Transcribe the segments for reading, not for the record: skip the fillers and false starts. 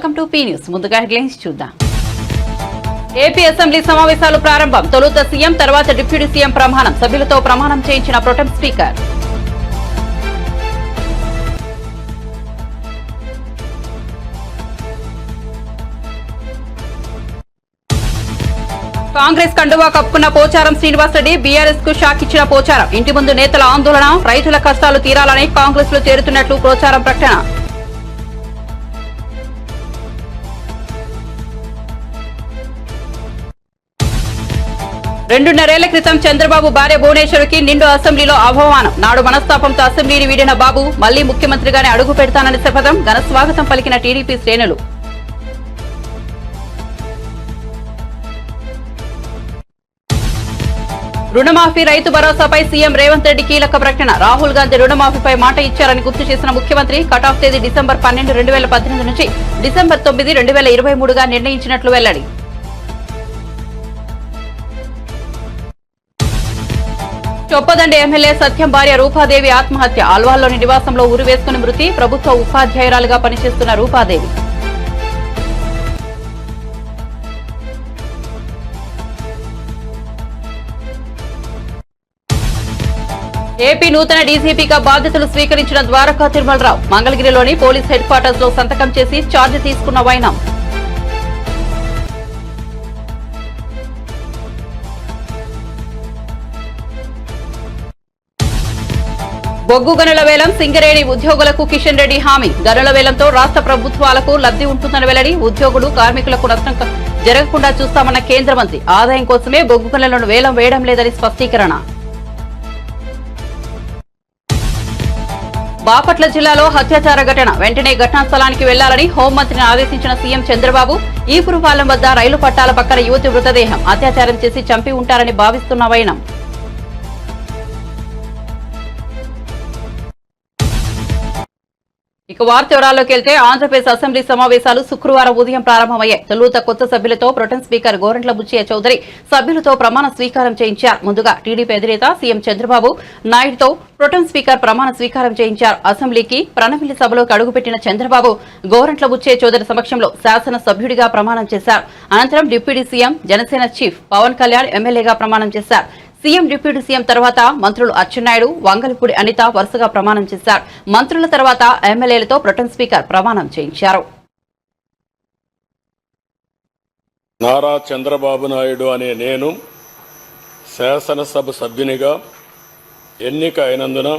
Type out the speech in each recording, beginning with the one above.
Welcome to P news. ముందుగా headlines చూద్దాం. AP assembly సమావేశాలు ప్రారంభం. తొలుత సీఎం, తర్వాత డిప్యూటీ సీఎం ప్రమాణం. సభ్యులతో ప్రమాణం చేయించిన ప్రొటెం స్పీకర్. కాంగ్రెస్ కండువా కప్పుకున్న పోచారం శ్రీనివాసరెడ్డి. బీఆర్ఎస్ కు షాక్ ఇచ్చిన పోచారం. ఇంటి ముందు నేతల ఆందోళన. రైతుల కష్టాలు తీరాలని కాంగ్రెస్ లో చేరుతున్నట్లు పోచారం ప్రకటన. రెండున్నరేళ్ల క్రితం చంద్రబాబు భార్య భువనేశ్వరికి నిండు అసెంబ్లీలో అవమానం. నాడు మనస్తాపంతో అసెంబ్లీని వీడిన బాబు మళ్లీ ముఖ్యమంత్రిగానే అడుగు పెడతానని శపథం. ఘన స్వాగతం పలికిన టీడీపీ శ్రేణులు. రుణమాఫీ, రైతు భరోసాపై సీఎం రేవంత్ రెడ్డి కీలక ప్రకటన. రాహుల్ గాంధీ రుణమాఫీపై మాట ఇచ్చారని గుర్తు చేసిన ముఖ్యమంత్రి కటాఫ్ తేదీ డిసెంబర్ 12, 2018 నుంచి డిసెంబర్ 9, 2023గా నిర్ణయించినట్లు వెల్లడి. చొప్పదండి ఎమ్మెల్యే సత్యం భార్య రూపాదేవి ఆత్మహత్య. ఆల్వాల్లోని నివాసంలో ఉరి వేసుకుని మృతి. ప్రభుత్వ ఉపాధ్యాయురాలుగా పనిచేస్తున్న రూపాదేవి. ఏపీ నూతన డీజీపీగా బాధ్యతలు స్వీకరించిన ద్వారకా తిరుమలరావు. మంగళగిరిలోని పోలీస్ హెడ్ క్వార్టర్స్ లో సంతకం చేసి ఛార్జ్ తీసుకున్న వైనం. బొగ్గు గనుల వేలం. సింగరేణి ఉద్యోగులకు కిషన్ రెడ్డి హామీ. గనుల వేలంతో రాష్ట్ర ప్రభుత్వాలకు లబ్ధి ఉంటుందని వెల్లడి. ఉద్యోగులు, కార్మికులకు నష్టం జరగకుండా చూస్తామన్న కేంద్ర మంత్రి. ఆదాయం కోసమే బొగ్గు గనులను వేలం వేయడం లేదని స్పష్టీకరణ. బాపట్ల జిల్లాలో హత్యాచార ఘటన. వెంటనే ఘటనా స్థలానికి వెళ్లాలని హోంమంత్రిని ఆదేశించిన సీఎం చంద్రబాబు. ఈపురపాలెం వద్ద రైలు పట్టాల పక్కన యువతి మృతదేహం. అత్యాచారం చేసి చంపి ఉంటారని భావిస్తున్న వైనం. ఇక వార్త వివరాల్లోకి వెళ్తే ఆంధ్రప్రదేశ్ అసెంబ్లీ సమావేశాలు శుక్రవారం ఉదయం ప్రారంభమయ్యాయి. తొలుత కొత్త సభ్యులతో ప్రొటెం స్పీకర్ గోరంట్ల బుచ్చయ్య చౌదరి సభ్యులతో ప్రమాణ స్వీకారం చేయించారు. ముందుగా టీడీపీ అధినేత సీఎం చంద్రబాబు నాయుడుతో ప్రొటెం స్పీకర్ ప్రమాణ స్వీకారం చేయించారు. అసెంబ్లీకి ప్రణమిల్లి సభలోకి అడుగుపెట్టిన చంద్రబాబు గోరంట్ల బుచ్చయ్య చౌదరి సమక్షంలో శాసన సభ్యుడిగా ప్రమాణం చేశారు. అనంతరం deputy CM, Janasena chief Pawan Kalyan ఎమ్మెల్యేగా ప్రమాణం చేశారు. సీఎం, డిప్యూటీ సీఎం తర్వాత మంత్రులు అచ్చెన్నాయుడు, వంగలపూడి అనిత వరుసగా ప్రమాణం చేశారు. మంత్రుల తర్వాత ఎమ్మెల్యేలతో ప్రొటెం స్పీకర్ ప్రమాణం చేయించారు. నారా చంద్రబాబు నాయుడు అనే నేను శాసనసభ సభ్యునిగా ఎన్నిక అయినందున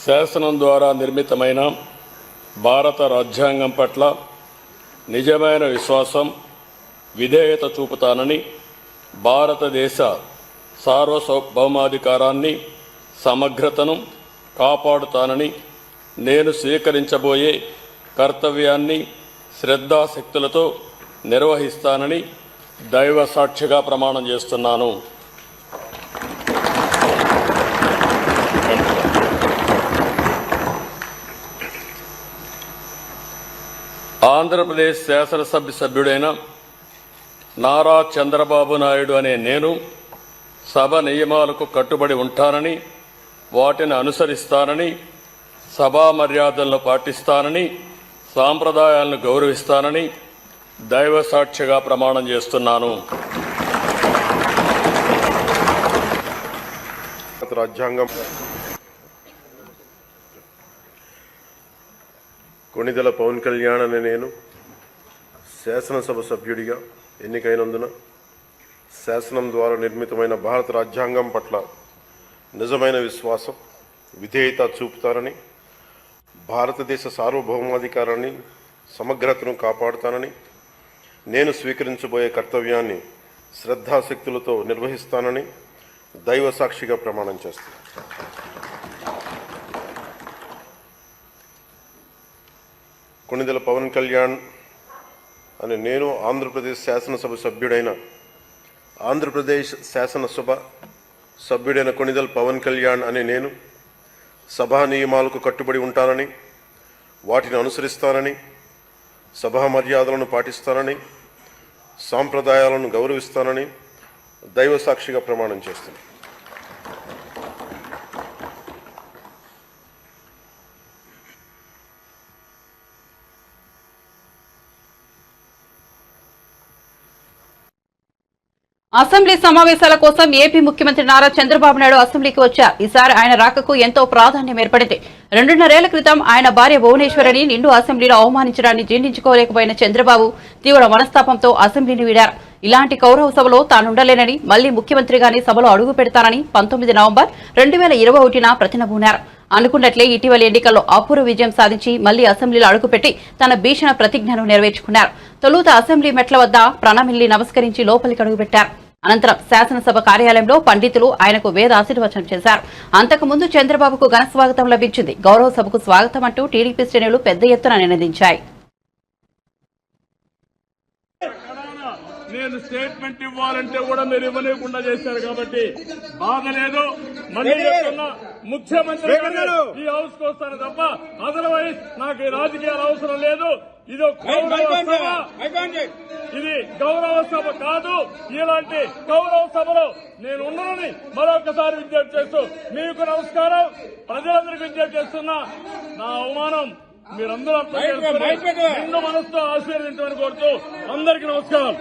శాసనం ద్వారా నిర్మితమైన భారత రాజ్యాంగం పట్ల నిజమైన విశ్వాసం, విధేయత చూపుతానని, భారతదేశ సార్వభౌమాధికారాన్ని, సమగ్రతను కాపాడుతానని, నేను స్వీకరించబోయే కర్తవ్యాన్ని శ్రద్ధాశక్తులతో నిర్వహిస్తానని దైవ సాక్షిగా ప్రమాణం చేస్తున్నాను. ఆంధ్రప్రదేశ్ శాసనసభ సభ్యుడైన నారా చంద్రబాబు నాయుడు అనే నేను సభ నియమాలకు కట్టుబడి ఉంటానని, వాటిని అనుసరిస్తానని, సభా మర్యాదలను పాటిస్తానని, సాంప్రదాయాలను గౌరవిస్తానని దైవ సాక్షిగా ప్రమాణం చేస్తున్నాను. రాజ్యాంగం కొణిదెల పవన్ కళ్యాణ్ అనే నేను శాసనసభ సభ్యుడిగా ఎన్నికైనందున శాసనం ద్వారా నిర్మితమైన భారత రాజ్యాంగం పట్ల నిజమైన విశ్వాసం, విధేయత చూపుతానని, భారతదేశ సార్వభౌమాధికారాన్ని, సమగ్రతను కాపాడుతానని, నేను స్వీకరించబోయే కర్తవ్యాన్ని శ్రద్ధాశక్తులతో నిర్వహిస్తానని దైవ సాక్షిగా ప్రమాణం చేస్తాను. కొణిదెల పవన్ కళ్యాణ్ అని నేను ఆంధ్రప్రదేశ్ శాసనసభ సభ్యుడైన కొణిదెల పవన్ కళ్యాణ్ అని నేను సభా నియమాలకు కట్టుబడి ఉంటానని, వాటిని అనుసరిస్తానని, సభా మర్యాదలను పాటిస్తానని, సాంప్రదాయాలను గౌరవిస్తానని దైవ సాక్షిగా ప్రమాణం చేస్తున్నాను. అసెంబ్లీ సమావేశాల కోసం ఏపీ ముఖ్యమంత్రి నారా చంద్రబాబు నాయుడు అసెంబ్లీకి వచ్చారు. ఈసారి ఆయన రాకకు ఎంతో ప్రాధాన్యం ఏర్పడింది. 2.5 ఏళ్ల క్రితం ఆయన భార్య భువనేశ్వరిని నిండు అసెంబ్లీలో అవమానించడాన్ని జీర్ణించుకోలేకపోయిన చంద్రబాబు తీవ్ర మనస్తాపంతో అసెంబ్లీని వీడారు. ఇలాంటి కౌరవ సభలో తానుండలేనని, మళ్లీ ముఖ్యమంత్రిగానే సభలో అడుగు పెడతానని 19 నవంబర్ 2021న ప్రతినబూనారు. అనుకున్నట్లే ఇటీవల ఎన్నికల్లో అపూర్వ విజయం సాధించి మళ్లీ అసెంబ్లీలో అడుగుపెట్టి తన భీషణ ప్రతిజ్ఞను నెరవేర్చుకున్నారు. తొలుత అసెంబ్లీ మెట్ల వద్ద ప్రణమిల్లి నమస్కరించి లోపలికి అడుగుపెట్టారు. అనంతరం శాసనసభ కార్యాలయంలో పండితులు ఆయనకు వేద ఆశీర్వచనం చేశారు. అంతకుముందు చంద్రబాబుకు ఘన స్వాగతం లభించింది. గౌరవ సభకు స్వాగతం అంటూ టీడీపీ శ్రేణులు పెద్ద ఎత్తున నినదించాయి. నేను స్టేట్మెంట్ ఇవ్వాలంటే కూడా మీరు ఇవ్వలేకుండా చేశారు కాబట్టి బాధ లేదు. మళ్ళీ చెప్తున్నా, ముఖ్యమంత్రి ఈ హౌస్ కు వస్తాను తప్ప అదర్వైజ్ నాకు ఈ రాజకీయాలు అవసరం లేదు. ఇది ఇది గౌరవ సభ కాదు. ఇలాంటి గౌరవ సభలో నేను ఉన్నానని మరొకసారి విజ్ఞప్తి చేస్తూ మీకు నమస్కారం. ప్రజలందరికీ విజ్ఞప్తి చేస్తున్నా, నా అవమానం మీరందరూ అర్థం చేసుకుని నిండు మనసుతో ఆశీర్వదించమని కోరుతూ అందరికీ నమస్కారం.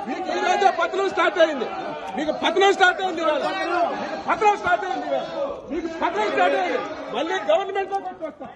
మీకు ఈ రోజే పత్రం స్టార్ట్ అయింది. మీకు పత్రం స్టార్ట్ అయింది. పత్రం స్టార్ట్ అయింది. మీకు పత్రం స్టార్ట్ అయింది. మళ్ళీ గవర్నమెంట్ లో వస్తాం.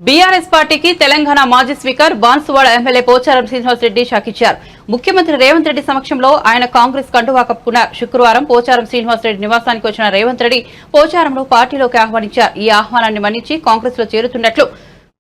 బీఆర్ఎస్ పార్టీకి తెలంగాణ మాజీ speaker Banswada MLA Pocharam Srinivasa Reddy shock ఇచ్చారు. ముఖ్యమంత్రి రేవంత్ రెడ్డి సమక్షంలో ఆయన కాంగ్రెస్ కండువా కప్పుకున్నారు. శుక్రవారం పోచారం శ్రీనివాసరెడ్డి నివాసానికి వచ్చిన రేవంత్ రెడ్డి పోచారంను పార్టీలోకి ఆహ్వానించారు. ఈ ఆహ్వానాన్ని మన్నించి కాంగ్రెస్ లో చేరుతున్నట్లు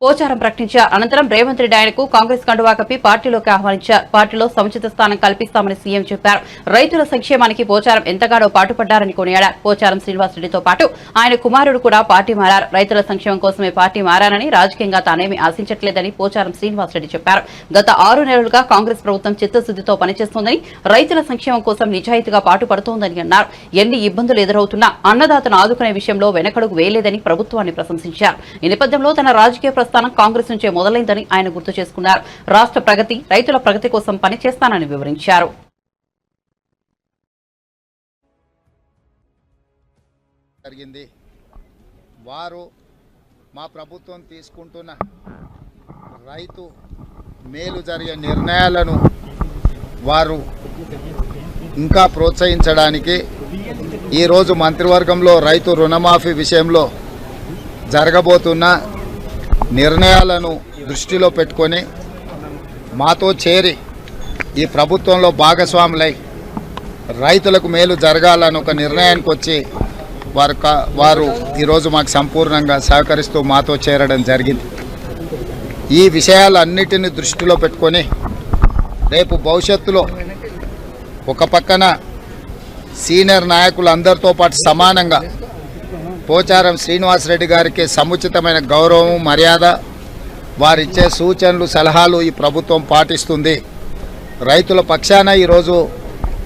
పోచారం ప్రకటించారు. అనంతరం రేవంత్ రెడ్డి ఆయనకు కాంగ్రెస్ కండువా కప్పి పార్టీలోకి ఆహ్వానించారు. పార్టీలో సముచిత స్థానం కల్పిస్తామని సీఎం చెప్పారు. రైతుల సంక్షేమానికి పోచారం ఎంతగానో పాటుపడ్డారని కొనియాడారు. పోచారం శ్రీనివాసరెడ్డితో పాటు ఆయన కుమారుడు కూడా పార్టీ మారారు. రైతుల సంక్షేమం కోసమే పార్టీ మారారని, రాజకీయంగా తానేమీ ఆశించట్లేదని పోచారం శ్రీనివాసరెడ్డి చెప్పారు. గత 6 నెలలుగా కాంగ్రెస్ ప్రభుత్వం చిత్తశుద్దితో పనిచేస్తోందని, రైతుల సంక్షేమం కోసం నిజాయితీగా పాటుపడుతోందని అన్నారు. ఎన్ని ఇబ్బందులు ఎదురవుతున్నా అన్నదాతను ఆదుకునే విషయంలో వెనకడుగు వేయలేదని ప్రభుత్వాన్ని ప్రశంసించారు. ఈ నేపథ్యంలో తన రాజకీయ ప్రస్థానం కాంగ్రెస్ నుంచే మొదలైందని ఆయన గుర్తు చేసుకున్నారు. రాష్ట్ర ప్రగతి, రైతుల ప్రగతి కోసం పనిచేస్తానని వివరించారు. వారు మా ప్రభుత్వం తీసుకుంటున్న రైతు మేలు జరిగే నిర్ణయాలను వారు ఇంకా ప్రోత్సహించడానికి ఈరోజు మంత్రివర్గంలో రైతు రుణమాఫీ విషయంలో జరగబోతున్న నిర్ణయాలను దృష్టిలో పెట్టుకొని మాతో చేరి ఈ ప్రభుత్వంలో భాగస్వాములై రైతులకు మేలు జరగాలని ఒక నిర్ణయానికి వచ్చి వారు ఈరోజు మాకు సంపూర్ణంగా సహకరిస్తూ మాతో చేరడం జరిగింది. ఈ విషయాలన్నిటిని దృష్టిలో పెట్టుకొని రేపు భవిష్యత్తులో ఒక పక్కన సీనియర్ నాయకులందరితో పాటు సమానంగా పోచారం శ్రీనివాసరెడ్డి గారికి సముచితమైన గౌరవం, మర్యాద, వారిచ్చే సూచనలు, సలహాలు ఈ ప్రభుత్వం పాటిస్తుంది. రైతుల పక్షాన ఈరోజు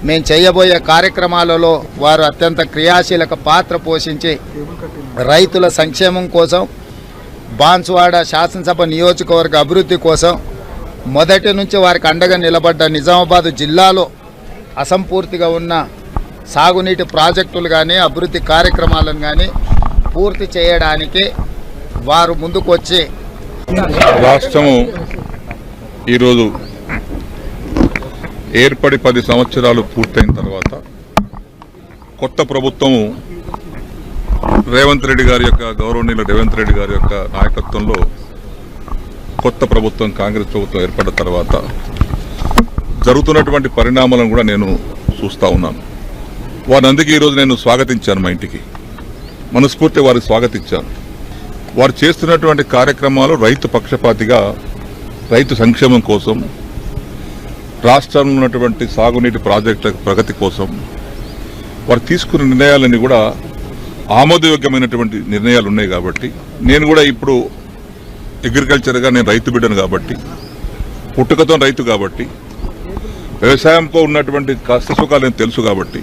మేము చేయబోయే కార్యక్రమాలలో వారు అత్యంత క్రియాశీలక పాత్ర పోషించి రైతుల సంక్షేమం కోసం, బాన్సువాడ శాసనసభ నియోజకవర్గ అభివృద్ధి కోసం మొదటి నుంచి వారికి అండగా నిలబడ్డ నిజామాబాద్ జిల్లాలో అసంపూర్తిగా ఉన్న సాగునీటి ప్రాజెక్టులు కానీ, అభివృద్ధి కార్యక్రమాలను కానీ పూర్తి చేయడానికి వారు ముందుకు వచ్చి రాష్ట్రము ఈరోజు ఏర్పడి 10 సంవత్సరాలు పూర్తయిన తర్వాత కొత్త ప్రభుత్వము రేవంత్ రెడ్డి గారి యొక్క గౌరవనీయులు రేవంత్ రెడ్డి గారి యొక్క నాయకత్వంలో కొత్త ప్రభుత్వం కాంగ్రెస్ ప్రభుత్వం ఏర్పడిన తర్వాత జరుగుతున్నటువంటి పరిణామాలను కూడా నేను చూస్తూ ఉన్నాను. వారిని అందుకే ఈరోజు నేను స్వాగతించాను, మా ఇంటికి మనస్ఫూర్తి వారికి స్వాగతించాను. వారు చేస్తున్నటువంటి కార్యక్రమాలు రైతు పక్షపాతిగా, రైతు సంక్షేమం కోసం, రాష్ట్రంలో ఉన్నటువంటి సాగునీటి ప్రాజెక్టుల ప్రగతి కోసం వారు తీసుకున్న నిర్ణయాలన్నీ కూడా ఆమోదయోగ్యమైనటువంటి నిర్ణయాలు ఉన్నాయి. కాబట్టి నేను కూడా ఇప్పుడు అగ్రికల్చర్గా నేను రైతు బిడ్డను కాబట్టి, పుట్టుకతో రైతు కాబట్టి, వ్యవసాయంతో ఉన్నటువంటి కష్ట సుఖాలు నేను తెలుసు కాబట్టి,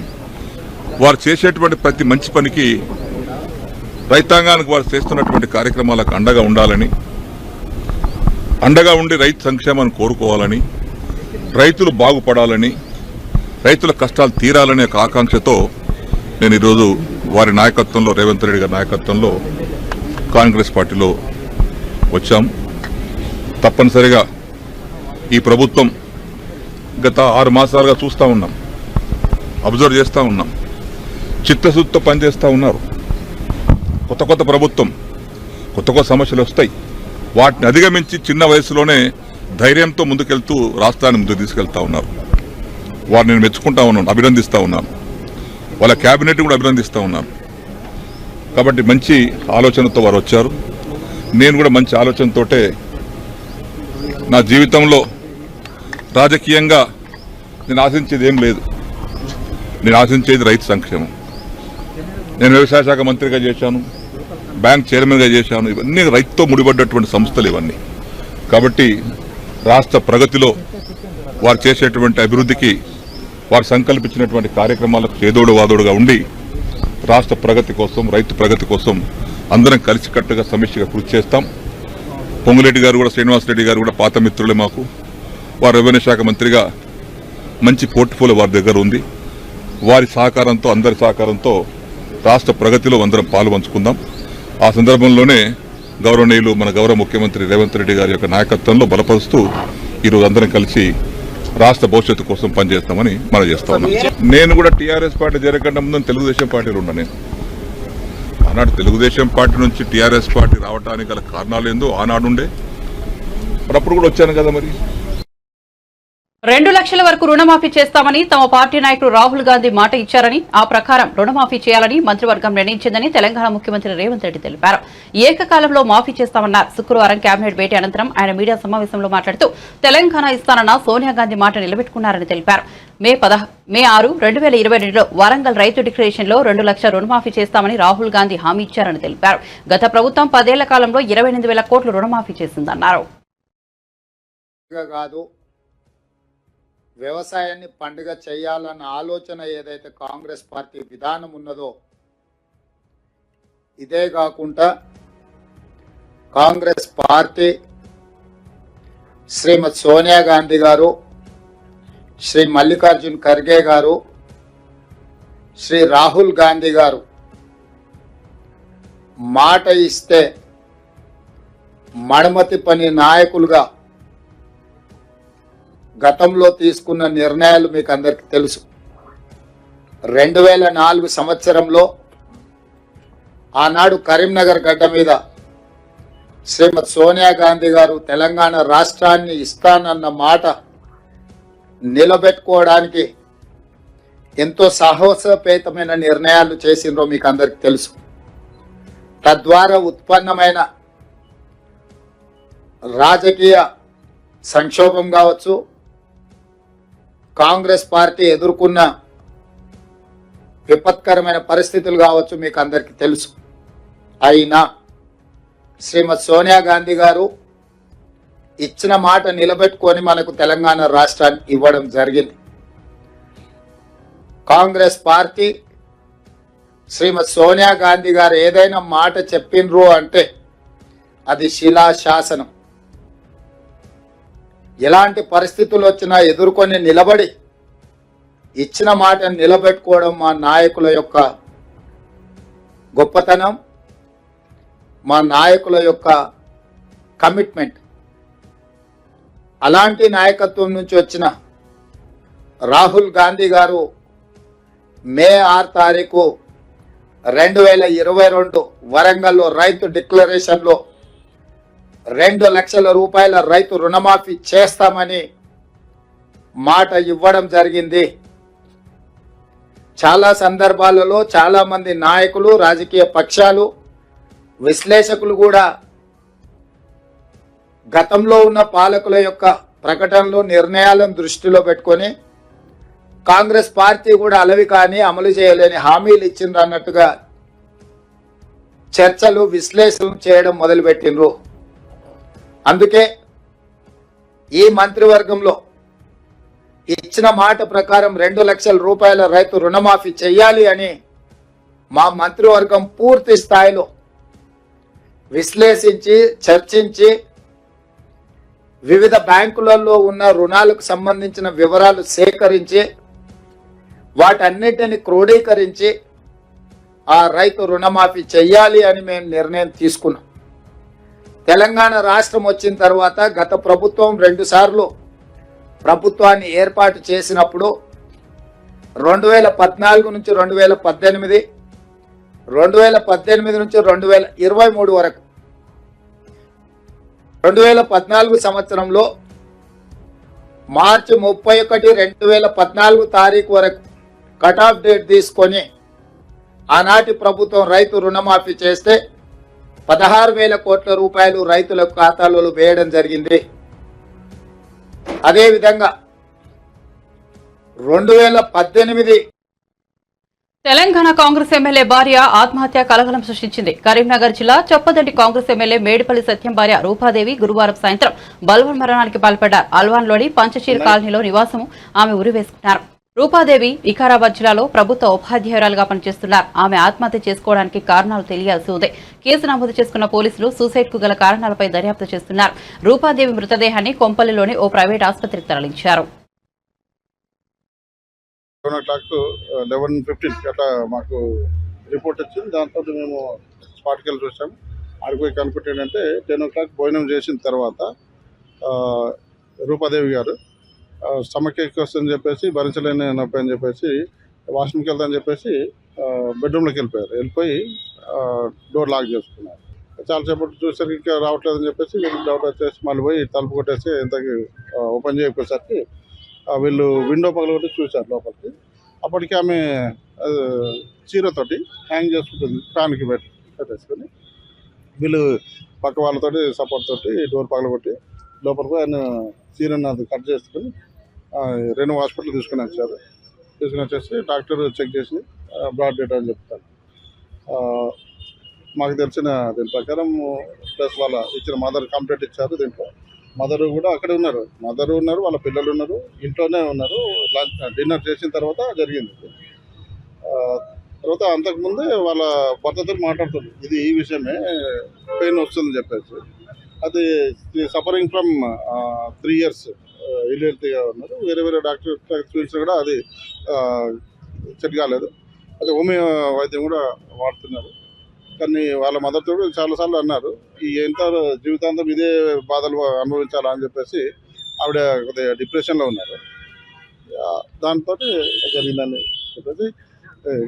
వారు చేసేటువంటి ప్రతి మంచి పనికి రైతాంగానికి వారు చేస్తున్నటువంటి కార్యక్రమాలకు అండగా ఉండాలని, అండగా ఉండి రైతు సంక్షేమాన్ని కోరుకోవాలని, రైతులు బాగుపడాలని, రైతుల కష్టాలు తీరాలనే ఒక ఆకాంక్షతో నేను ఈరోజు వారి నాయకత్వంలో, రేవంత్ రెడ్డి గారి నాయకత్వంలో కాంగ్రెస్ పార్టీలో వచ్చాం. తప్పనిసరిగా ఈ ప్రభుత్వం గత 6 మాసాలుగా చూస్తూ ఉన్నాం, అబ్జర్వ్ చేస్తూ ఉన్నాం, చిత్తశుద్ధితో పనిచేస్తూ ఉన్నారు. కొత్త ప్రభుత్వం, కొత్త సమస్యలు వస్తాయి. వాటిని అధిగమించి చిన్న వయసులోనే ధైర్యంతో ముందుకెళ్తూ రాష్ట్రాన్ని ముందుకు తీసుకెళ్తా ఉన్నారు. వారిని నేను మెచ్చుకుంటా ఉన్నాను, అభినందిస్తూ ఉన్నాను. వాళ్ళ క్యాబినెట్ కూడా అభినందిస్తూ ఉన్నాను. కాబట్టి మంచి ఆలోచనతో వారు వచ్చారు. నేను కూడా మంచి ఆలోచనతోటే నా జీవితంలో రాజకీయంగా నేను ఆశించేది ఏం లేదు. నేను ఆశించేది రైతు సంక్షేమం. నేను వ్యవసాయ శాఖ మంత్రిగా చేశాను, బ్యాంక్ చైర్మన్గా చేశాను. ఇవన్నీ రైతుతో ముడిపడ్డటువంటి సంస్థలు ఇవన్నీ. కాబట్టి రాష్ట్ర ప్రగతిలో వారు చేసేటువంటి అభివృద్ధికి, వారు సంకల్పించినటువంటి కార్యక్రమాలకు చేదోడు వాదోడుగా ఉండి రాష్ట్ర ప్రగతి కోసం, రైతు ప్రగతి కోసం అందరం కలిసికట్టుగా సమిష్టిగా కృషి చేస్తాం. పొంగులేటి గారు కూడా, శ్రీనివాసరెడ్డి గారు కూడా పాత మిత్రులే మాకు. వారు రెవెన్యూ శాఖ మంత్రిగా మంచి పోర్ట్ఫోలియో వారి దగ్గర ఉంది. వారి సహకారంతో, అందరి సహకారంతో రాష్ట్ర ప్రగతిలో అందరం పాలు పంచుకుందాం. ఆ సందర్భంలోనే గౌరవనీయులు మన గౌరవ ముఖ్యమంత్రి రేవంత్ రెడ్డి గారి యొక్క నాయకత్వంలో బలపరుస్తూ ఈరోజు అందరం కలిసి రాష్ట్ర భవిష్యత్తు కోసం పనిచేస్తామని మనం చేస్తా ఉన్నాం. నేను కూడా టీఆర్ఎస్ పార్టీ జరగకుండా ముందు తెలుగుదేశం పార్టీలో ఉన్నా. నేను ఆనాడు తెలుగుదేశం పార్టీ నుంచి టీఆర్ఎస్ పార్టీ రావడానికి గల కారణాలు ఏందో ఆనాడుండే, అప్పుడు కూడా వచ్చాను కదా. మరి 2 లక్షల వరకు రుణమాఫీ చేస్తామని తమ పార్టీ నాయకుడు రాహుల్ గాంధీ మాట ఇచ్చారని, ఆ ప్రకారం రుణమాఫీ చేయాలని మంత్రివర్గం నిర్ణయించిందని తెలంగాణ ముఖ్యమంత్రి రేవంత్ రెడ్డి తెలిపారు. ఏకకాలంలో మాఫీ చేస్తామన్నారు. శుక్రవారం కేబినెట్ భేటీ అనంతరం ఆయన మీడియా సమావేశంలో మాట్లాడుతూ తెలంగాణ ఇస్తానన్న సోనియా గాంధీ మాట నిలబెట్టుకున్నారని తెలిపారు. మే 6, 2022లో వరంగల్ రైతు డిక్లరేషన్లో 2 లక్షల రుణమాఫీ చేస్తామని రాహుల్ గాంధీ హామీ ఇచ్చారని తెలిపారు. గత ప్రభుత్వం 10 ఏళ్ల కాలంలో 28,000 కోట్లు రుణమాఫీ చేసిందన్నారు. వ్యవసాయాన్ని పండుగ చేయాలన్న ఆలోచన ఏదైతే కాంగ్రెస్ పార్టీ విధానం ఉన్నదో, ఇదే కాకుండా కాంగ్రెస్ పార్టీ శ్రీమతి సోనియా గాంధీ గారు, శ్రీ మల్లికార్జున్ ఖర్గే గారు, శ్రీ రాహుల్ గాంధీ గారు మాట ఇస్తే మడమతి పని నాయకులుగా గతంలో తీసుకున్న నిర్ణయాలు మీకు అందరికీ తెలుసు. 2004 సంవత్సరంలో ఆనాడు కరీంనగర్ గడ్డ మీద శ్రీమతి సోనియా గాంధీ గారు తెలంగాణ రాష్ట్రాన్ని ఇస్తానన్న మాట నిలబెట్టుకోవడానికి ఎంతో సాహసోపేతమైన నిర్ణయాలు చేసిండ్రో మీకు అందరికీ తెలుసు. తద్వారా ఉత్పన్నమైన రాజకీయ సంక్షోభం కావచ్చు, కాంగ్రెస్ పార్టీ ఎదుర్కొన్న విపత్కరమైన పరిస్థితులు కావచ్చు, మీకు అందరికీ తెలుసు. అయినా శ్రీమతి సోనియా గాంధీ గారు ఇచ్చిన మాట నిలబెట్టుకొని మనకు తెలంగాణ రాష్ట్రాన్ని ఇవ్వడం జరిగింది. కాంగ్రెస్ పార్టీ శ్రీమతి సోనియా గాంధీ గారు ఏదైనా మాట చెప్పిండ్రు అంటే అది శిలాశాసనం. ఎలాంటి పరిస్థితులు వచ్చినా ఎదుర్కొని నిలబడి ఇచ్చిన మాట నిలబెట్టుకోవడం మా నాయకుల యొక్క గొప్పతనం, మా నాయకుల యొక్క కమిట్మెంట్. అలాంటి నాయకత్వం నుంచి వచ్చిన రాహుల్ గాంధీ గారు మే 6 తారీఖు 2022 వరంగల్లో రైతు డిక్లరేషన్లో 2 లక్షల రూపాయల రైతు రుణమాఫీ చేస్తామని మాట ఇవ్వడం జరిగింది. చాలా సందర్భాలలో చాలా మంది నాయకులు, రాజకీయ పక్షాలు, విశ్లేషకులు కూడా గతంలో ఉన్న పాలకుల యొక్క ప్రకటనలు, నిర్ణయాలను దృష్టిలో పెట్టుకొని కాంగ్రెస్ పార్టీ కూడా అలవి కానీ అమలు చేయలేని హామీలు ఇచ్చిండ్రు అన్నట్టుగా చర్చలు, విశ్లేషణలు చేయడం మొదలుపెట్టిండ్రు. అందుకే ఈ మంత్రివర్గంలో ఇచ్చిన మాట ప్రకారం 2 లక్షల రూపాయల రైతు రుణమాఫీ చేయాలి అని మా మంత్రివర్గం పూర్తి స్థాయిలో విశ్లేషించి, చర్చించి, వివిధ బ్యాంకులలో ఉన్న రుణాలకు సంబంధించిన వివరాలు సేకరించి వాటన్నిటిని క్రోడీకరించి ఆ రైతు రుణమాఫీ చెయ్యాలి అని మేము నిర్ణయం తీసుకున్నాం. తెలంగాణ రాష్ట్రం వచ్చిన తర్వాత గత ప్రభుత్వం 2 సార్లు ప్రభుత్వాన్ని ఏర్పాటు చేసినప్పుడు 2014 నుంచి 2018, 2018 నుంచి 2023 వరకు 2014 సంవత్సరంలో మార్చి 31, 2014 తారీఖు వరకు కట్ ఆఫ్ డేట్ తీసుకొని ఆనాటి ప్రభుత్వం రైతు రుణమాఫీ చేస్తే 16,000 కోట్ల రూపాయలు రైతుల ఖాతాలలో వేయడం జరిగింది. అదేవిధంగా 2018 తెలంగాణ కాంగ్రెస్ ఎమ్మెల్యే భార్య ఆత్మహత్య కలకలం సృష్టించింది. కరీంనగర్ జిల్లా చొప్పదండి కాంగ్రెస్ ఎమ్మెల్యే మేడిపల్లి సత్యం భార్య రూపాదేవి గురువారం సాయంత్రం బలవన్మరణానికి పాల్పడ్డారు. అల్వాన్లోని పంచచీర కాలనీలో నివాసం ఆమె ఉరివేసుకున్నారు. రూపాదేవి వికారాబాద్ జిల్లాలో ప్రభుత్వ ఉపాధ్యాయురాలుగా పనిచేస్తున్నారు. ఆమె ఆత్మహత్య చేసుకోవడానికి కారణాలు తెలియాల్సి ఉంది. కేసు నమోదు చేసుకున్న పోలీసులు సూసైడ్ కు గల కారణాలపై దర్యాప్తు చేస్తున్నారు. రూపాదేవి మృతదేహాన్ని కొంపల్లిలోని ఓ ప్రైవేట్ ఆసుపత్రికి తరలించారు. 11:15 అట్లా మాకు రిపోర్ట్ వచ్చింది. దాంతో మేము స్పాట్కి వెళ్ళి చూసాము. ఆడిపోయి కనుక్కుంటే ఏంటంటే 10 o'clock భోజనం చేసిన తర్వాత రూపాదేవి గారు స్టమక్ ఎక్కువ వస్తుందని చెప్పేసి, భరించలేని నొప్పి అని చెప్పేసి వాష్రూమ్కి వెళ్తామని చెప్పేసి బెడ్రూమ్లోకి వెళ్ళిపోయి డోర్ లాక్ చేసుకున్నారు. చాలాసేపటి చూసరికి ఇంకా రావట్లేదని చెప్పేసి వీళ్ళు డౌట్ వచ్చేసి మళ్ళీ పోయి తలుపు కొట్టేసి ఇంతకి ఓపెన్ చేయకపోయేసరికి వీళ్ళు విండో పగలగొట్టి చూశారు లోపలికి. అప్పటికి ఆమె చీరతోటి హ్యాంగ్ చేసుకుంటుంది, ఫ్యాన్కి పెట్టేసుకొని. వీళ్ళు పక్క వాళ్ళతోటి సపోర్ట్ తోటి డోర్ పగలగొట్టి లోపలికి ఆయన చీరను అది కట్ చేసుకొని రెండు హాస్పిటల్ తీసుకుని వచ్చేసి డాక్టర్ చెక్ చేసి బ్లడ్ డేటా అని చెప్తారు. మాకు తెలిసిన దీని ప్రకారం ప్లస్ వాళ్ళ ఇచ్చిన మదర్ కంప్లైంట్ ఇచ్చారు. దీంట్లో మదరు కూడా అక్కడే ఉన్నారు, వాళ్ళ పిల్లలు ఉన్నారు, ఇంట్లోనే ఉన్నారు. డిన్నర్ చేసిన తర్వాత జరిగింది. తర్వాత అంతకుముందే వాళ్ళ భర్తతో మాట్లాడుతుంది, ఇది ఈ విషయమే పెయిన్ వస్తుందని చెప్పేసి. అది సఫరింగ్ ఫ్రమ్ 3 years ఇల్హెల్తీగా ఉన్నారు. వేరే డాక్టర్ చూపించినా కూడా అది సెట్ కాలేదు. అది హోమియో వైద్యం కూడా వాడుతున్నారు. కానీ వాళ్ళ మదర్తో చాలాసార్లు అన్నారు, ఈ ఎంత జీవితాంతం ఇదే బాధలు అనుభవించాలా అని చెప్పేసి ఆవిడ కొద్దిగా డిప్రెషన్లో ఉన్నారు. దాంతో జరిగిందని చెప్పేసి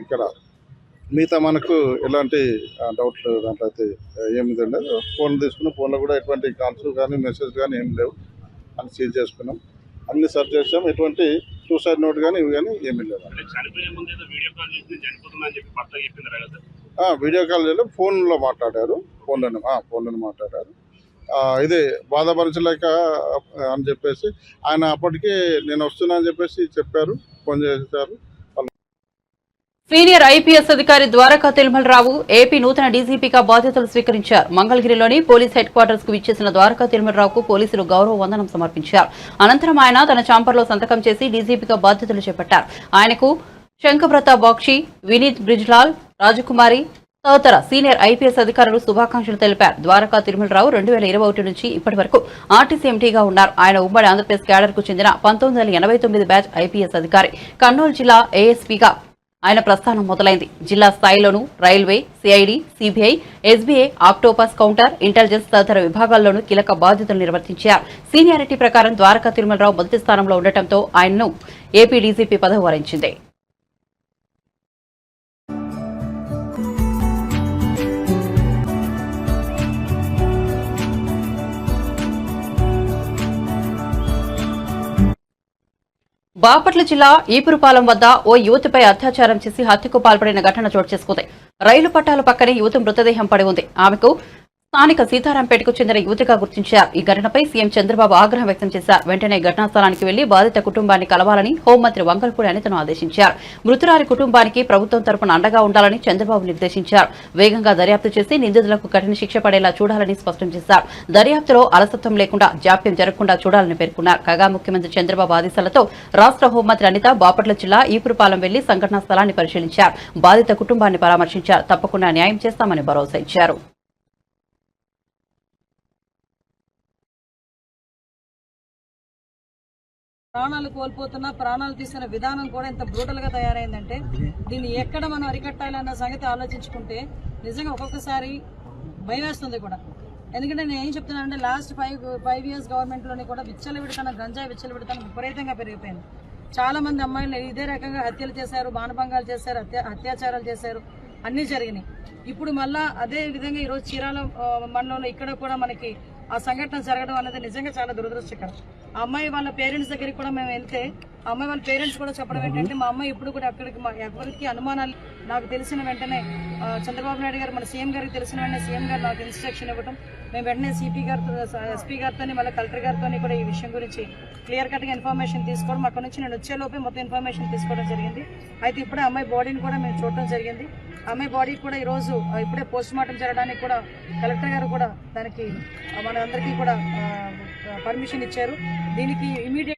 ఇక్కడ మిగతా మనకు ఎలాంటి డౌట్లు దాంట్లో అయితే ఏమి లేదు. ఫోన్ తీసుకున్న ఫోన్లో కూడా ఎటువంటి కాల్స్ కానీ మెసేజ్ కానీ ఏం లేవు అని సీజ్ చేసుకున్నాం. అన్ని సెర్చ్ చేసాం, ఎటువంటి సూసైడ్ నోట్ కానీ ఇవి కానీ ఏమీ లేవు. వీడియో కాల్ చేయలేదు, ఫోన్లో మాట్లాడారు. ఫోన్లోనే మాట్లాడారు. ఇదే బాధపరచలేక అని చెప్పేసి ఆయన అప్పటికే నేను వస్తున్నా అని చెప్పేసి చెప్పారు, ఫోన్ చేశారు. సీనియర్ ఐపీఎస్ అధికారి ద్వారకా తిరుమలరావు ఏపీ నూతన డీజీపీగా బాధ్యతలు స్వీకరించారు. మంగళగిరిలోని పోలీస్ హెడ్ క్వార్టర్స్ కు విచ్చేసిన ద్వారకా తిరుమలరావుకు పోలీసులు గౌరవ వందనం సమర్పించారు. అనంతరం ఆయన తన ఛాంబర్లో సంతకం చేసి డీజీపీగా బాధ్యతలు చేపట్టారు. ఆయనకు శంఖప్రతా బాక్షి, వినీత్ బ్రిజ్లాల్, రాజకుమారి తదితర సీనియర్ ఐపీఎస్ అధికారులు శుభాకాంక్షలు తెలిపారు. ద్వారకా తిరుమలరావు 2021 నుంచి ఇప్పటి వరకు ఆర్టీసీ ఎంటీగా ఉన్నారు. ఆయన ఉమ్మడి ఆంధ్రప్రదేశ్ క్యాడర్ కు చెందిన 1989 బ్యాచ్ ఐపీఎస్ అధికారి. కర్నూలు జిల్లా ఏఎస్పీగా ఆయన ప్రస్థానం మొదలైంది. జిల్లా స్థాయిలోనూ railway, CID, CBI, SBI, octopus counter, intelligence తదితర విభాగాల్లోనూ కీలక బాధ్యతలు నిర్వర్తించారు. సీనియారిటీ ప్రకారం ద్వారకా తిరుమలరావు మొదటి స్థానంలో ఉండటంతో ఆయనను ఏపీ డీజీపీ పదవి వరించింది. బాపట్ల జిల్లా ఈపురుపాలెం వద్ద ఓ యువతిపై అత్యాచారం చేసి హత్యకు పాల్పడిన ఘటన చోటు చేసుకుంది. రైలు పట్టాల పక్కనే యువతి మృతదేహం పడి ఉంది. ఆమెకు స్థానిక సీతారాంపేటకు చెందిన యువతిగా గుర్తించారు. ఈ ఘటనపై సీఎం చంద్రబాబు ఆగ్రహం వ్యక్తం చేశారు. వెంటనే ఘటనా స్థలానికి వెళ్లి బాధిత కుటుంబాన్ని కలవాలని హోంమంత్రి వంగల్పూడి అనితను ఆదేశించారు. మృతురాలి కుటుంబానికి ప్రభుత్వం తరపున అండగా ఉండాలని చంద్రబాబు నిర్దేశించారు. వేగంగా దర్యాప్తు చేసి నిందితులకు కఠిన శిక్ష పడేలా చూడాలని స్పష్టం చేశారు. దర్యాప్తులో అలసత్వం లేకుండా జాప్యం జరగకుండా చూడాలని పేర్కొన్నారు. కాగా ముఖ్యమంత్రి చంద్రబాబు ఆదేశాలతో రాష్ట్ర హోంమంత్రి అనిత బాపట్ల జిల్లా ఈపురుపాలెం వెళ్లి సంఘటనా స్థలాన్ని పరిశీలించారు. బాధిత కుటుంబాన్ని పరామర్శించారు. తప్పకుండా న్యాయం చేస్తామని భరోసా ఇచ్చారు. ప్రాణాలు కోల్పోతున్నా ప్రాణాలు తీసిన విధానం కూడా ఎంత బ్రూటల్ గా తయారైందంటే దీన్ని ఎక్కడ మనం అరికట్టాలన్న సంగతి ఆలోచించుకుంటే నిజంగా ఒక్కొక్కసారి భయం వేస్తుంది కూడా. ఎందుకంటే నేను ఏం చెప్తున్నానంటే లాస్ట్ 5 ఇయర్స్ గవర్నమెంట్లోని కూడా విచ్చలవిడతనం గంజాయి విచ్చలవిడతనం విపరీతంగా పెరిగిపోయింది. చాలా మంది అమ్మాయిలు ఇదే రకంగా హత్యలు చేశారు, మానభంగాలు చేశారు, అత్యాచారాలు చేశారు, అన్నీ జరిగినాయి. ఇప్పుడు మళ్ళా అదే విధంగా ఈరోజు చీరాల మండలంలో ఇక్కడ కూడా మనకి ఆ సంఘటన జరగడం అనేది నిజంగా చాలా దురదృష్టకరం. ఆ అమ్మాయి వాళ్ళ పేరెంట్స్ దగ్గరికి కూడా మేము వెళ్తే ఆ అమ్మాయి వాళ్ళ పేరెంట్స్ కూడా చెప్పడం ఏంటంటే మా అమ్మాయి ఇప్పుడు కూడా అక్కడికి ఎవరికి అనుమానాలు నాకు తెలిసిన వెంటనే చంద్రబాబు నాయుడు గారు మన సీఎం గారికి తెలిసిన వెంటనే సీఎం గారు నాకు ఇన్స్ట్రక్షన్ ఇవ్వడం, మేము వెంటనే సిపి గారితో ఎస్పీ గారితో మళ్ళీ కలెక్టర్ గారితో కూడా ఈ విషయం గురించి క్లియర్ కట్గా ఇన్ఫర్మేషన్ తీసుకోవడం, అక్కడ నుంచి నేను వచ్చేలోపే మొత్తం ఇన్ఫర్మేషన్ తీసుకోవడం జరిగింది. అయితే ఇప్పుడే అమ్మాయి బాడీని కూడా మేము చూడడం జరిగింది. అమ్మాయి బాడీ కూడా ఈరోజు ఇప్పుడే పోస్ట్ మార్టం జరగడానికి కూడా కలెక్టర్ గారు కూడా దానికి మనందరికీ కూడా పర్మిషన్ ఇచ్చారు. దీనికి ఇమీడియట్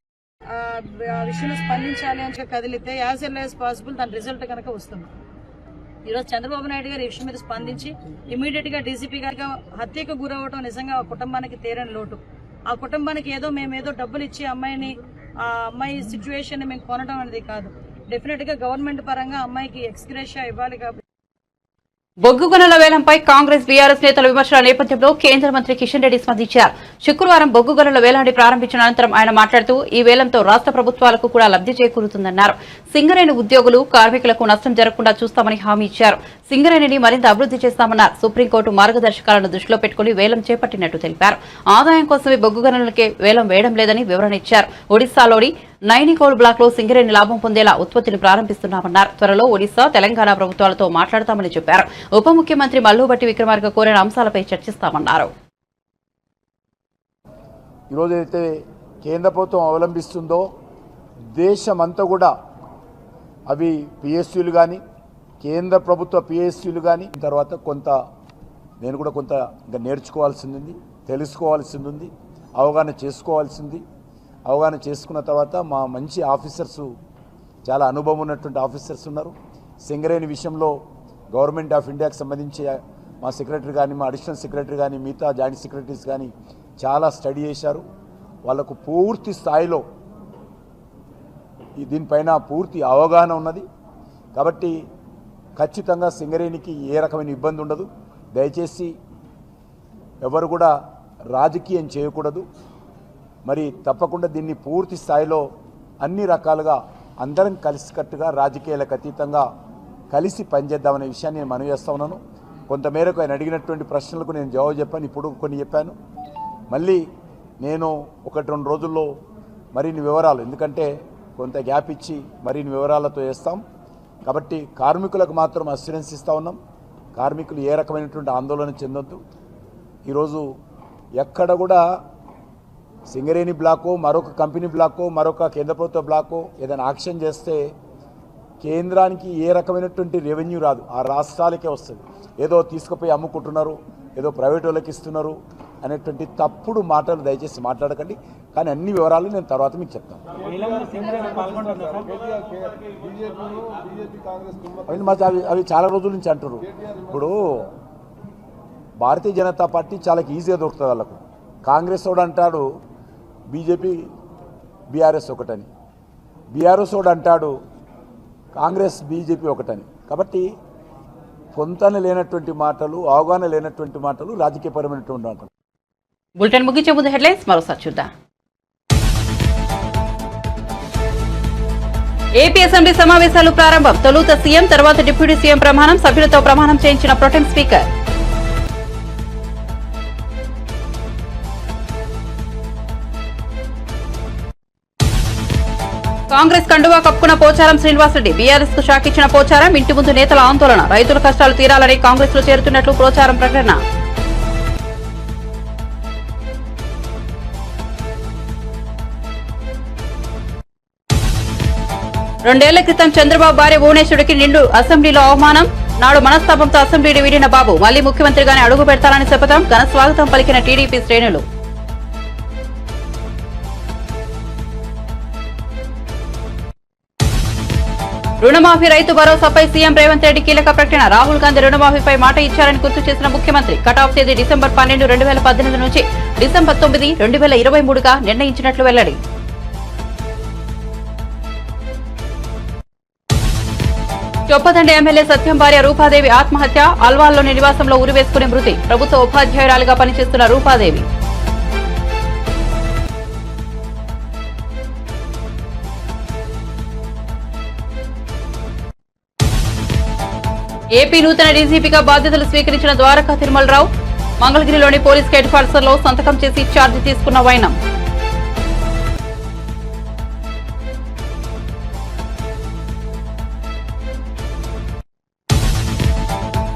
విషయంలో స్పందించాలి అని కదిలితే యాజ్ ఎర్లీ యాజ్ పాసిబుల్ దాని రిజల్ట్ కనుక వస్తుంది. ఈరోజు చంద్రబాబు నాయుడు గారు ఈ విషయం మీద స్పందించి ఇమీడియట్ గా డీసీపీ గారిగా హత్యకు గురవడం నిజంగా ఆ కుటుంబానికి తీరని లోటు. ఆ కుటుంబానికి మేమేదో డబ్బులు ఇచ్చి ఆ అమ్మాయి సిచ్యువేషన్ మేము కొనడం అనేది కాదు. డెఫినెట్ గా గవర్నమెంట్ పరంగా అమ్మాయికి ఎక్స్గ్రేషియా ఇవ్వాలి. కాబట్టి బొగ్గు గనుల వేలంపై కాంగ్రెస్ బీఆర్ఎస్ నేతల విమర్శల నేపథ్యంలో కేంద్ర మంత్రి కిషన్ రెడ్డి స్పందించారు. శుక్రవారం బొగ్గు గనుల వేలాన్ని ప్రారంభించిన అనంతరం ఆయన మాట్లాడుతూ ఈ వేలంతో రాష్ట్ర ప్రభుత్వాలకు కూడా లబ్ది చేకూరుతుందన్నారు. సింగరేణి ఉద్యోగులు కార్మికులకు నష్టం జరగకుండా చూస్తామని హామీ ఇచ్చారు. సింగరేణిని మరింత అభివృద్ది చేస్తామన్నారు. సుప్రీంకోర్టు మార్గదర్శకాలను దృష్టిలో పెట్టుకుని వేలం చేపట్టినట్టు తెలిపారు. ఆదాయం కోసమే బొగ్గు గనులకే వేలం వేయడం లేదని వివరణ ఇచ్చారు. ఒడిశాలోని నైనికోల్ బ్లాక్ లో సింగరేణి లాభం పొందేలా ఉత్పత్తిని ప్రారంభిస్తున్నామన్నారు. త్వరలో ఒడిశా, తెలంగాణ ప్రభుత్వాలతో మాట్లాడతామని చెప్పారు. ఉప ముఖ్యమంత్రి మల్లుబట్టి విక్రమార్క కోరిన అంశాలపై చర్చిస్తామన్నారు. ఈరోజు అయితే కేంద్ర ప్రభుత్వం అవలంబిస్తుందో దేశమంతా కూడా అవి పిఎస్యూలు కానీ కేంద్ర ప్రభుత్వ పిఎస్యూలు కానీ తర్వాత నేను కూడా కొంత ఇంకా నేర్చుకోవాల్సింది ఉంది, తెలుసుకోవాల్సింది ఉంది, అవగాహన చేసుకోవాల్సింది. అవగాహన చేసుకున్న తర్వాత మా మంచి ఆఫీసర్స్, చాలా అనుభవం ఉన్నటువంటి ఆఫీసర్స్ ఉన్నారు. సింగరేణి విషయంలో గవర్నమెంట్ ఆఫ్ ఇండియాకి సంబంధించి మా సెక్రటరీ కానీ, మా అడిషనల్ సెక్రటరీ కానీ, మిగతా జాయింట్ సెక్రటరీస్ కానీ చాలా స్టడీ చేశారు. వాళ్ళకు పూర్తి స్థాయిలో దీనిపైన పూర్తి అవగాహన ఉన్నది. కాబట్టి ఖచ్చితంగా సింగరేణికి ఏ రకమైన ఇబ్బంది ఉండదు. దయచేసి ఎవరు కూడా రాజకీయం చేయకూడదు. మరి తప్పకుండా దీన్ని పూర్తి స్థాయిలో అన్ని రకాలుగా అందరం కలిసికట్టుగా రాజకీయాలకు అతీతంగా కలిసి పనిచేద్దామనే విషయాన్ని నేను మనవి చేస్తా ఉన్నాను. కొంతమేరకు ఆయన అడిగినటువంటి ప్రశ్నలకు నేను జవాబు చెప్పాను, ఇప్పుడు కొన్ని చెప్పాను. మళ్ళీ నేను 1-2 రోజుల్లో మరిన్ని వివరాలు, ఎందుకంటే కొంత గ్యాప్ ఇచ్చి మరిన్ని వివరాలతో వేస్తాం. కాబట్టి కార్మికులకు మాత్రం అస్యూరెన్స్ ఇస్తూ ఉన్నాం. కార్మికులు ఏ రకమైనటువంటి ఆందోళన చెందొద్దు. ఈరోజు ఎక్కడ కూడా సింగరేణి బ్లాకో, మరొక కంపెనీ బ్లాకో, మరొక కేంద్ర ప్రభుత్వ బ్లాకో ఏదైనా యాక్షన్ చేస్తే కేంద్రానికి ఏ రకమైనటువంటి రెవెన్యూ రాదు, ఆ రాష్ట్రాలకే వస్తుంది. ఏదో తీసుకుపోయి అమ్ముకుంటున్నారు, ఏదో ప్రైవేట్ వాళ్ళకి ఇస్తున్నారు అనేటువంటి తప్పుడు మాటలు దయచేసి మాట్లాడకండి. కానీ అన్ని వివరాలు నేను తర్వాత మీకు చెప్తాను. అవి చాలా రోజుల నుంచి అంటారు. ఇప్పుడు భారతీయ జనతా పార్టీ చాలా ఈజీగా దొరుకుతుంది వాళ్ళకు. కాంగ్రెస్ వాడు అంటాడు బీజేపీ బీఆర్ఎస్ ఒకటని, బీఆర్ఎస్ వాడు అంటాడు కాంగ్రెస్ బీజేపీ ఒకటని. కాబట్టి పొంతన లేనటువంటి మాటలు, అవగాహన లేనటువంటి మాటలు, రాజకీయపరమైనటువంటి మాటలు. బులెటిన్ ముగించే ముందు హెడ్లైన్స్ మరోసారి చూద్దాం. ఏపీ అసెంబ్లీ సమావేశాలు ప్రారంభం. తొలుత సీఎం, తర్వాత డిప్యూటీ సీఎం ప్రమాణం. సభ్యులతో ప్రమాణం చేయించిన ప్రొటెం స్పీకర్. కాంగ్రెస్ కండువా కప్పుకున్న పోచారం శ్రీనివాసరెడ్డి బీఆర్ఎస్ కు షాక్ ఇచ్చిన పోచారం ఇంటి ముందు నేతల ఆందోళన రైతుల కష్టాలు తీరాలని కాంగ్రెస్ లో చేరుతున్నట్లు పోచారం ప్రకటన. రెండేళ్ల క్రితం చంద్రబాబు భార్య భువనేశ్వరుడికి నిండు అసెంబ్లీలో అవమానం. నాడు మనస్తాపంతో అసెంబ్లీని వీడిన బాబు మళ్లీ ముఖ్యమంత్రిగానే అడుగు పెడతారని శపథం. ఘన స్వాగతం పలికిన టీడీపీ శ్రేణులు. రుణమాఫీ రైతు భరోసాపై సీఎం రేవంత్ రెడ్డి కీలక ప్రకటన. రాహుల్ గాంధీ రుణమాఫీపై మాట ఇచ్చారని గుర్తు చేసిన ముఖ్యమంత్రి కటాఫ్ తేదీ డిసెంబర్ 12, 2018 నుంచి డిసెంబర్ 9, 2023గా నిర్ణయించినట్లు వెల్లడి. చొప్పదండి ఎమ్మెల్యే సత్యం భార్య రూపాదేవి ఆత్మహత్య. అల్వాల్లోని నివాసంలో ఉరివేసుకుని మృతి. ప్రభుత్వ ఉపాధ్యాయురాలిగా పనిచేస్తున్న రూపాదేవి. ఏపీ నూతన డీజీపీగా బాధ్యతలు స్వీకరించిన ద్వారకా తిరుమలరావు. మంగళగిరిలోని పోలీస్ హెడ్ క్వార్టర్స్ లో సంతకం చేసి ఛార్జీ తీసుకున్న వైనం.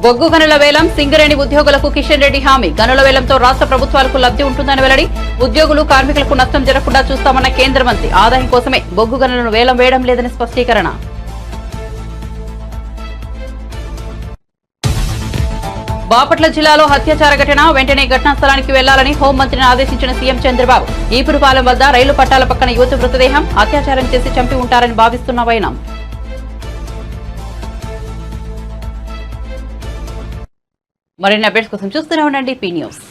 బొగ్గు గనుల వేలం సింగరేణి ఉద్యోగులకు కిషన్ రెడ్డి హామీ. గనుల వేలంతో రాష్ట్ర ప్రభుత్వాలకు లబ్ధి ఉంటుందని వెల్లడి. ఉద్యోగులు కార్మికులకు నష్టం జరగకుండా చూస్తామన్న కేంద్ర మంత్రి. ఆదాయం కోసమే బొగ్గు గనులను వేలం వేయడం లేదని స్పష్టీకరణ. బాపట్ల జిల్లాలో అత్యాచార ఘటన. వెంటనే ఘటనా స్థలానికి వెళ్లాలని హోంమంత్రిని ఆదేశించిన సీఎం చంద్రబాబు. ఈపురపాలెం వద్ద రైలు పట్టాల పక్కన యువతి మృతదేహం. అత్యాచారం చేసి చంపి ఉంటారని భావిస్తున్న వైనం. మరిన్ని అప్డేట్స్ కోసం చూస్తూనే ఉండండి పీ న్యూస్.